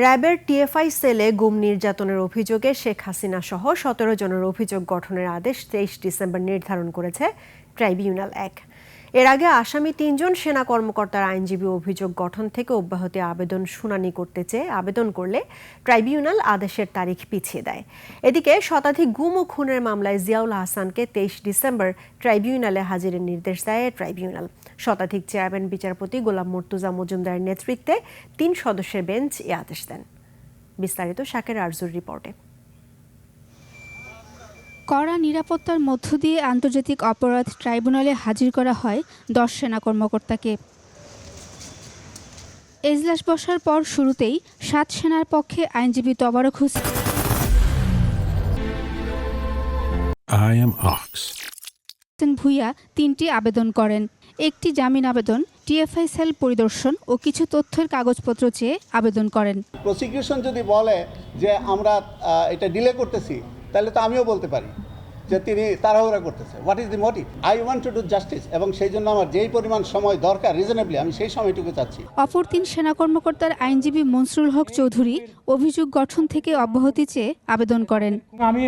র্যাবের টিএফআই সেলে গুম নির্যাতনের অভিযোগে শেখ হাসিনা সহ ১৭ জনের অভিযোগ গঠনের আদেশ ২৩ ডিসেম্বর নির্ধারণ করেছে ট্রাইব্যুনাল ১। এর আগে আসামি ৩ জন সেনা কর্মকর্তার আইনজীবী অভিযোগ গঠন থেকে অব্যাহতি আবেদন শুনানি করতে চেয়ে আবেদন করলে ট্রাইব্যুনাল আদেশের তারিখ পিছিয়ে দেয়। এদিকে শতাধিক গুম ও খুনের মামলায় জিয়াউল আহসানকে ২৩ ডিসেম্বর ট্রাইব্যুনালে হাজিরের নির্দেশ দেয় ট্রাইব্যুনাল। শতাধিক চেয়ারম্যান বিচারপতি গোলাম মুর্তুজা মজুমদারের নেতৃত্বে ৩ সদস্যের বেঞ্চ এ আদেশ দেন। বিস্তারিত শাকের আরজুর রিপোর্টে। কড়া নিরাপত্তার মধ্য দিয়ে আন্তর্জাতিক অপরাধ ট্রাইব্যুনালে হাজির করা হয় ১০ সেনা কর্মকর্তাকে। এজলাস বসার পর শুরুতেই ৭ সেনার পক্ষে আইনজীবী তবারক হোসেন ভূঁইয়া ৩টি আবেদন করেন। একটি জামিন আবেদন, টিএফআই সেল পরিদর্শন ও কিছু তথ্যের কাগজপত্র চেয়ে আবেদন করেন। প্রসিকিউশন যদি বলে যে আমরা এটা ডিলে করতেছি, তাহলে তো আমিও বলতে পারি যে তিনি তাড়াহুড়া করতেছে। What is the motive? I want to do justice, এবং সেই জন্য আমার যেই পরিমাণ সময় দরকার রিজনেবলি আমি সেই সময়টুকু চাচ্ছি। অপর ৩ সেনা কর্মকর্তার আইনজীবী মনসুরুল হক চৌধুরী অভিযোগ গঠন থেকে অব্যাহতি চেয়ে আবেদন করেন। আমি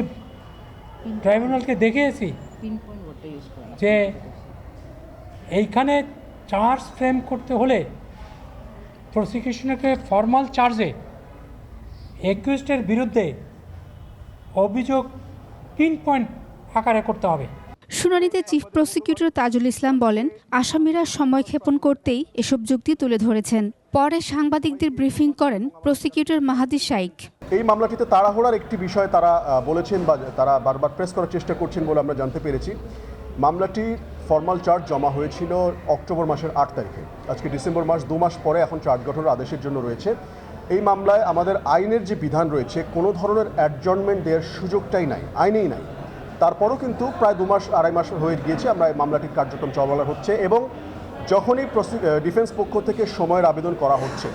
ট্রাইব্যুনালকে দেখিয়েছি যে এইখানে চার্জ ফ্রেম করতে হলে প্রসিকিউশনকে ফর্মাল চার্জে একিউজডের বিরুদ্ধে অভিযোগ পিনপয়েন্ট আকারে করতে হবে। শুনানিতে চিফ প্রসিকিউটর তাজুল ইসলাম বলেন, আসামিরা সময়ক্ষেপণ করতেই এসব যুক্তি তুলে ধরেছেন। পরে সাংবাদিকদের ব্রিফিং করেন প্রসিকিউটর মাহাদি শাইক। এই মামলাটিতে তাড়াহুড়ার একটি বিষয় তারা বলেছেন বা তারা বারবার প্রেস করার চেষ্টা করছেন বলে আমরা জানতে পেরেছি। মামলাটি ফর্মাল চার্জ জমা হয়েছিল অক্টোবর মাসের ৮ তারিখে। আজকে ডিসেম্বর মাস, 2 মাস পরে এখন চার্জ গঠনের আদেশের জন্য রয়েছে। এই মামলায় আমাদের আইনের যে বিধান রয়েছে, কোনো ধরনের অ্যাডজর্নমেন্ট দেওয়ার সুযোগটাই নাই, আইনেই নাই। তারপরও কিন্তু প্রায় 2 মাস 2.5 মাস হয়ে গিয়েছে আমরা এই মামলাটির কার্যক্রম চলা হচ্ছে, এবং যখনই ডিফেন্স পক্ষ থেকে সময়ের আবেদন করা হচ্ছে,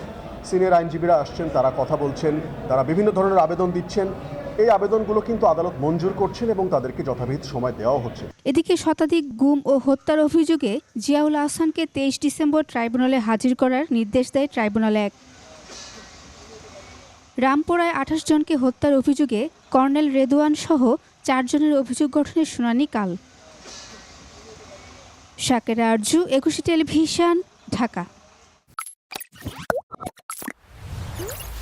সিনিয়র আইনজীবীরা আসছেন, তারা কথা বলছেন, তারা বিভিন্ন ধরনের আবেদন দিচ্ছেন। এই আবেদনগুলো কিন্তু আদালত মঞ্জুর করছেন এবং তাদেরকে যথাবিহিত সময় দেওয়া হচ্ছে। এদিকে শতাধিক গুম ও হত্যার অভিযোগে জিয়াউল আহসানকে ২৩ ডিসেম্বর ট্রাইব্যুনালে হাজির করার নির্দেশ দেয় ট্রাইব্যুনাল ১। রামপুরায় ২৮ জনকে হত্যার অভিযোগে কর্নেল রেদওয়ান সহ ৪ জনের অভিযোগ গঠনের শুনানি কাল। শাকের আরজু, একুশে টেলিভিশন, ঢাকা।